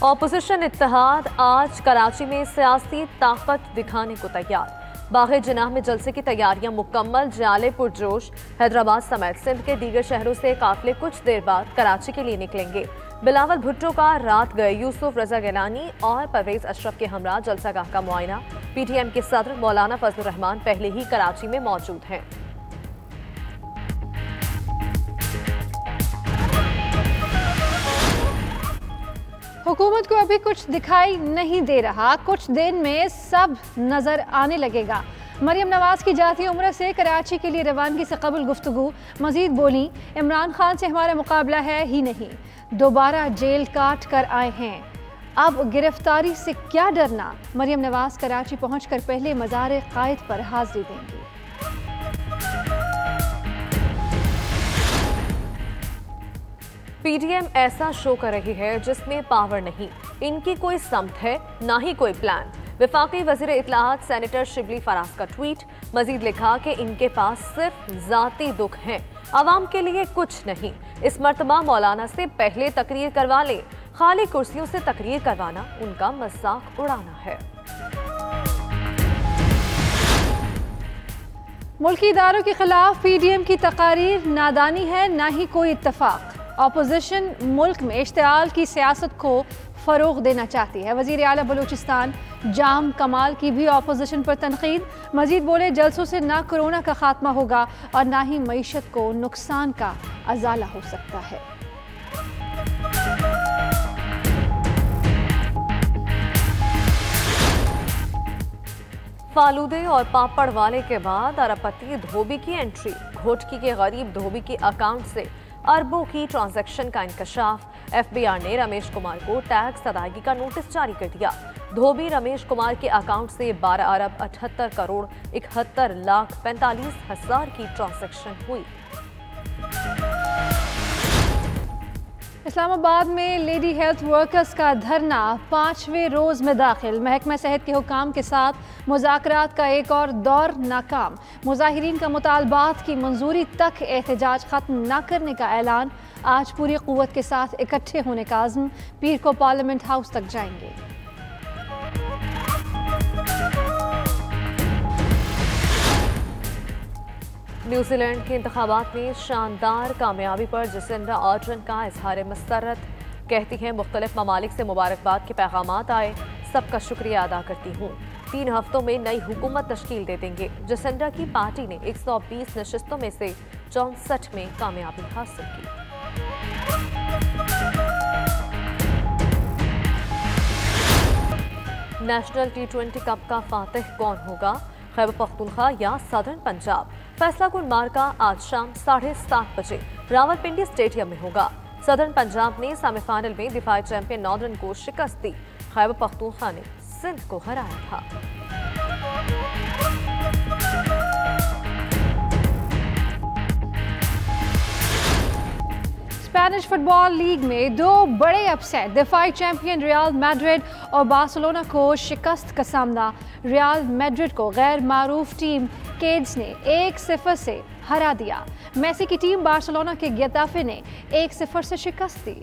Opposition इत्तेहाद आज कराची में सियासी ताकत दिखाने को तैयार। बाग़े जिनाह में जलसे की तैयारियां मुकम्मल। जाले पुरजोश। हैदराबाद समेत सिंध के दीगर शहरों से काफिले कुछ देर बाद कराची के लिए निकलेंगे। बिलावल भुट्टो का रात गए यूसुफ रजा गिलानी और परवेज अशरफ के हमरा जलसागाह का मुआयना। पीटीएम के सदर मौलाना फजलुर रहमान पहले ही कराची में मौजूद हैं। हुकूमत को अभी कुछ दिखाई नहीं दे रहा, कुछ दिन में सब नजर आने लगेगा। मरियम नवाज की जाती उम्र से कराची के लिए रवानगी से कबल गुफ्तगू। मजीद बोली, इमरान खान से हमारा मुकाबला है ही नहीं, दोबारा जेल काट कर आए हैं, अब गिरफ्तारी से क्या डरना। मरियम नवाज कराची पहुंचकर पहले मज़ार कायद पर हाजिरी देंगी। पीटीएम ऐसा शो कर रही है जिसमें पावर नहीं, इनकी कोई समत है ना ही कोई प्लान। वफाकी वज़ीर इत्तलाआत सेनेटर शिबली फराज का ट्वीट। मजीद लिखा कि इनके पास सिर्फ ज़ाती दुख हैं, आवाम के लिए कुछ नहीं। इस मर्तबा मौलाना से पहले तकरीर करवा लें, खाली कुर्सियों से तकरीर करवाना उनका मजाक उड़ाना है। मुल्की इदारों के खिलाफ पीडीएम की तकारीर नादानी है, ना ही कोई इत्तफाक। ऑपोजिशन मुल्क में इश्तिआल की सियासत को फ़रोग़ देना चाहती है। वज़ीर आला बलूचिस्तान जाम कमाल की भी ऑपोजिशन पर तनकीद। मजीद बोले, जलसों से ना कोरोना का खात्मा होगा और ना ही मईशत को नुकसान का अजाला हो सकता है। फालूदे और पापड़ वाले के बाद अरबपति धोबी की एंट्री। घोटकी के गरीब धोबी के अकाउंट से अरबों की ट्रांजैक्शन का इंकशाफ। एफबीआर ने रमेश कुमार को टैक्स अदायगी का नोटिस जारी कर दिया। धोबी रमेश कुमार के अकाउंट से 12 अरब 78 करोड़ 71 लाख 45 हजार की ट्रांजैक्शन हुई। इस्लामाबाद में लेडी हेल्थ वर्कर्स का धरना 5वें रोज़ में दाखिल। महकमा सेहत के हुकाम के साथ मुज़ाकरात का एक और दौर नाकाम। मुज़ाहिरीन का मुतालबात की मंजूरी तक एहतजाज ख़त्म न करने का ऐलान। आज पूरी क़ुव्वत के साथ इकट्ठे होने का अज़्म। पीर को पार्लियामेंट हाउस तक जाएंगे। न्यूजीलैंड के इंतखाबात में शानदार कामयाबी पर जसिंडा आर्डर्न का इजहार मसरत। कहती हैं, मुख्तलिफ ममालिक से मुबारकबाद के पैगामात आए, सबका शुक्रिया अदा करती हूँ। 3 हफ्तों में नई हुकूमत तश्कील दे देंगे। जसिंडा की पार्टी ने 120 नशिस्तों में से 64 में कामयाबी हासिल की। नेशनल T20 कप का फातिह कौन होगा? खैबर पख्तूनख्वा या सदर्न पंजाब? फैसला कुन मार्का आज शाम 7:30 बजे रावलपिंडी स्टेडियम में होगा। सदर्न पंजाब ने सेमीफाइनल में दिफाई चैंपियन नॉर्दर्न को शिकस्त दी। खैबर पख्तूनख्वा ने सिंध को हराया था। स्पेनिश फुटबॉल लीग में 2 बड़े अपसेट। दिफाई चैंपियन रियल मैड्रिड और बार्सिलोना को शिकस्त का सामना। रियल मैड्रिड को गैर मारूफ टीम केड्स ने 1-0 से हरा दिया। मेसी की टीम बार्सिलोना के गेताफे ने 1-0 से शिकस्त दी।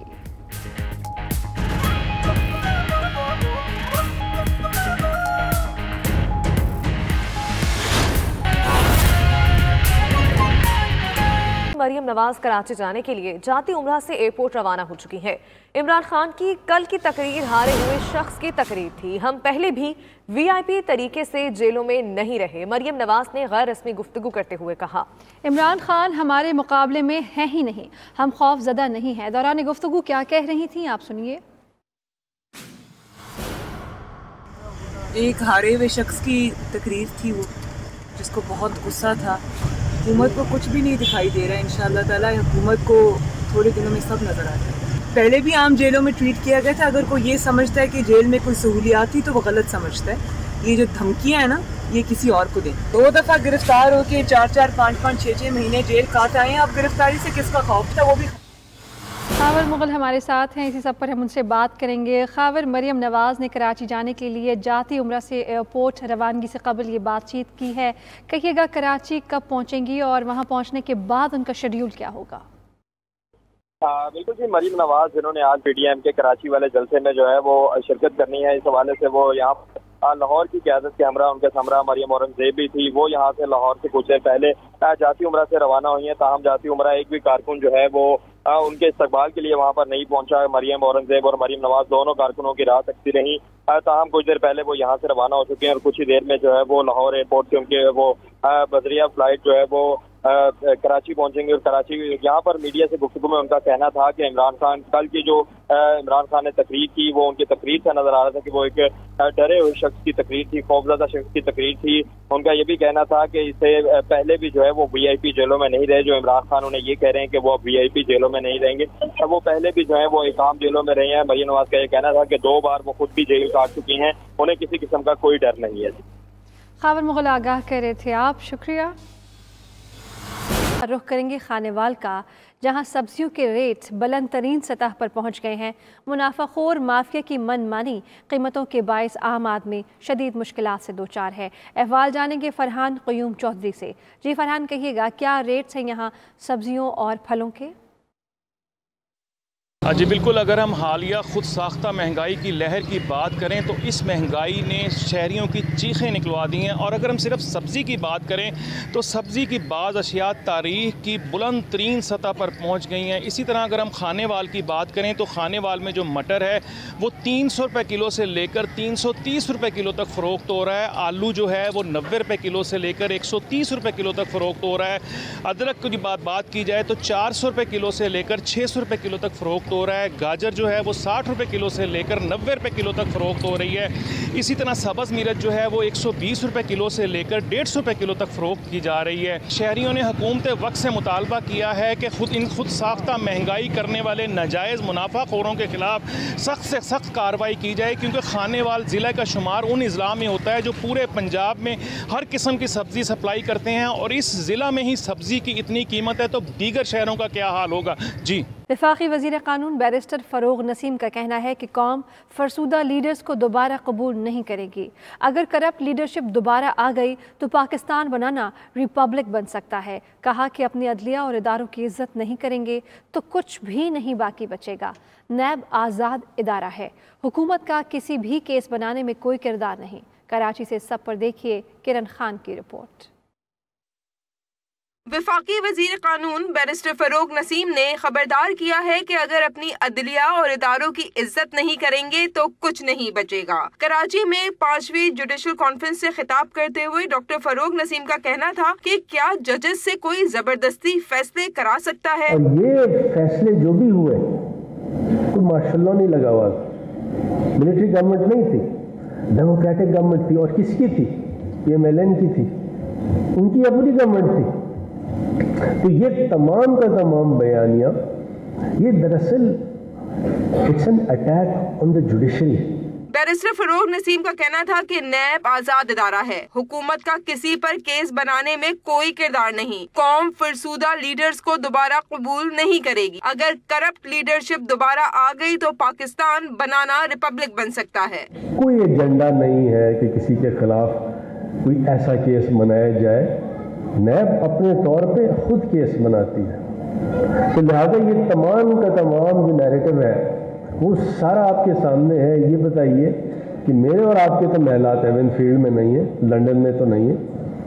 मरियम नवाज कराची जाने के लिए जाती उम्रा से एयरपोर्ट रवाना हो चुकी हैं। इमरान खान की कल की तकरीर हारे हुए शख्स की तकरीर थी। हम पहले भी वीआईपी तरीके से जेलों में नहीं रहे, मरियम नवाज ने गैर रस्मी गुफ्तगू करते हुए कहा। इमरान खान हमारे मुकाबले में है ही नहीं, हम खौफजदा नहीं हैं। दौरान गुफ्तगू क्या कह रही थी, आप सुनिए। एक हारे हुए शख्स की तकरीर थी वो, जिसको बहुत गुस्सा था। हुकूमत को कुछ भी नहीं दिखाई दे रहा है। इंशाअल्लाह ताला हुकूमत को थोड़े दिनों में सब नज़र आ जाए। पहले भी आम जेलों में ट्वीट किया गया था। अगर कोई ये समझता है कि जेल में कोई सहूलियात थी तो वो गलत समझता है। ये जो धमकियाँ हैं ना, ये किसी और को दें। 2 दफ़ा गिरफ्तार होके 4-4, 5-5, 6-6 महीने जेल काट आए हैं। अब गिरफ्तारी से किसका खौफ था? वो भी। खावर मुगल हमारे साथ हैं, इसी सब पर हम उनसे बात करेंगे। खावर, मरियम नवाज ने कराची जाने के लिए जाती उम्रा से एयरपोर्ट रवानगी से कबल ये बातचीत की है। कहिएगा, कराची कब पहुंचेंगी और वहां पहुंचने के बाद उनका शेड्यूल क्या होगा? बिल्कुल जी, मरीम नवाज जिन्होंने आज पीटीएम के कराची वाले जलसे में जो है वो शिरकत करनी है, इस हवाले से वो यहाँ लाहौर की क़यादत के हमरा उनके हमरा मरियम औरंगजेब भी थी। वो यहाँ से लाहौर से कुछ देर पहले जाती उम्रा से रवाना हुई है। ताहम जाती उम्रा एक भी कारकुन जो है वो उनके इस्तकबाल के लिए वहाँ पर नहीं पहुंचा। मरियम औरंगजेब और मरीम नवाज दोनों कारकुनों की राह तकती रही। ताहम कुछ देर पहले वो यहाँ से रवाना हो चुके हैं और कुछ ही देर में जो है वो लाहौर एयरपोर्ट से उनके वो बजरिया फ्लाइट जो है वो कराची पहुंचेंगे। और कराची यहाँ पर मीडिया से गुफ्तगू में उनका कहना था कि इमरान खान कल की जो इमरान खान ने तकरीर की वो उनकी तकरीर से नजर आ रहा था कि वो एक डरे हुए शख्स की तकरीर थी, खौफजदा शख्स की तकरीर थी। उनका ये भी कहना था कि इससे पहले भी जो है वो वीआईपी जेलों में नहीं रहे। जो इमरान खान उन्हें ये कह रहे हैं कि वो अब वीआईपी जेलों में नहीं रहेंगे, वो पहले भी जो है वो एक आम जेलों में रहे हैं। मरियम नवाज का ये कहना था कि 2 बार वो खुद भी जेल काट चुकी हैं, उन्हें किसी किस्म का कोई डर नहीं है। खावर मुगल आगाह कह रहे थे आप, शुक्रिया। रुख करेंगे खानेवाल का, जहां सब्जियों के रेट बुलंद तरीन सतह पर पहुंच गए हैं। मुनाफाखोर माफिया की मनमानी कीमतों के बायस आम आदमी शदीद मुश्किलात से दो चार है। अहवाल जानेंगे फरहान क़य्यूम चौधरी से। जी फरहान, कहिएगा क्या रेट्स हैं यहाँ सब्जियों और फलों के? जी बिल्कुल, अगर हम हालिया खुद साख्ता महंगाई की लहर की बात करें तो इस महंगाई ने शहरियों की चीखें निकलवा दी हैं। और अगर हम सिर्फ सब्ज़ी की बात करें तो सब्ज़ी की बाज़ अशिया तारीख की बुलंद तरीन सतह पर पहुँच गई हैं। इसी तरह अगर हम खानेवाल की बात करें तो खानेवाल में जो मटर है वो 300 रुपये किलो से लेकर 330 रुपये किलो तक फ़रोख्त हो रहा है। आलू जो है वो 90 रुपये किलो से लेकर 130 रुपये किलो तक फ़रोख्त हो रहा है। अदरक की बात की जाए तो 400 रुपये किलो से लेकर 600 रुपये किलो तक फ़रोख्त हो रहा है। गाजर जो है वो 60 रुपये किलो से लेकर 90 रुपये किलो तक फ़रोख्त हो रही है। इसी तरह सब्ज़ मिर्च जो है वो 120 रुपये किलो से लेकर 150 रुपये किलो तक फ़रोख्त की जा रही है। शहरियों ने हुकूमत वक्त से मुतालबा किया है कि खुद साख्ता महंगाई करने वाले नाजायज़ मुनाफाखोरों के खिलाफ सख्त से सख्त कार्रवाई की जाए, क्योंकि खानेवाल ज़िला का शुमार उन अज़ला में होता है जो पूरे पंजाब में हर किस्म की सब्ज़ी सप्लाई करते हैं। और इस ज़िला में ही सब्ज़ी की इतनी कीमत है तो दीगर शहरों का क्या हाल होगा। जी, वफाकी वज़ीर क़ानून बैरिस्टर फ़रोग़ नसीम का कहना है कि कौम फरसूदा लीडर्स को दोबारा कबूल नहीं करेगी। अगर करप्ट लीडरशिप दोबारा आ गई तो पाकिस्तान बनाना रिपब्लिक बन सकता है। कहा कि अपनी अदलिया और इदारों की इज्जत नहीं करेंगे तो कुछ भी नहीं बाकी बचेगा। नैब आज़ाद इदारा है, हुकूमत का किसी भी केस बनाने में कोई किरदार नहीं। कराची से सब पर देखिए किरण खान की रिपोर्ट। वफाकी वजीर कानून बैरिस्टर फ़रोग़ नसीम ने खबरदार किया है कि अगर अपनी अदलिया और इदारों की इज्जत नहीं करेंगे तो कुछ नहीं बचेगा। कराची में 5वीं जुडिशल कॉन्फ्रेंस से खिताब करते हुए डॉक्टर फ़रोग़ नसीम का कहना था कि क्या जजेस से कोई जबरदस्ती फैसले करा सकता है। और ये फैसले जो भी हुए कोई मार्शल नहीं लगा हुआ, मिलिट्री गवर्नमेंट नहीं थी, डेमोक्रेटिक गवर्नमेंट थी। और किसकी थी? PMLN की थी, उनकी अपनी गवर्नमेंट थी। तो ये तमाम का तमाम बयानियां ये दरअसल it's an attack on the judiciary. Barrister Farogh Naseem का कहना था कि नैब आज़ाद इदारा है, हुकूमत का किसी पर केस बनाने में कोई किरदार नहीं। कौम फरसूदा लीडर्स को दोबारा कबूल नहीं करेगी। अगर करप्ट लीडरशिप दोबारा आ गई तो पाकिस्तान बनाना रिपब्लिक बन सकता है। कोई एजेंडा नहीं है कि किसी के खिलाफ कोई ऐसा केस बनाया जाए। नैब अपने तौर पे खुद केस बनाती है, तो लिहाजा ये तमाम का तमाम जो नैरेटिव है वो सारा आपके सामने है। ये बताइए कि मेरे और आपके तो महलात हेवन फील्ड में नहीं है, लंदन में तो नहीं है,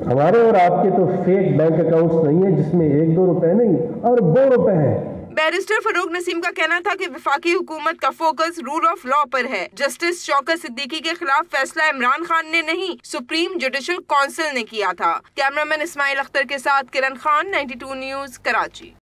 हमारे और आपके तो फेक बैंक अकाउंट्स नहीं है जिसमें 1-2 रुपए नहीं और 2 रुपए हैं। बैरिस्टर फ़रोग़ नसीम का कहना था कि वफाकी हुकूमत का फोकस रूल ऑफ लॉ पर है। जस्टिस शौकत सिद्दीकी के खिलाफ फैसला इमरान खान ने नहीं, सुप्रीम जुडिशल काउंसिल ने किया था। कैमरामैन इस्माइल अख्तर के साथ किरण खान, 92 न्यूज़, कराची।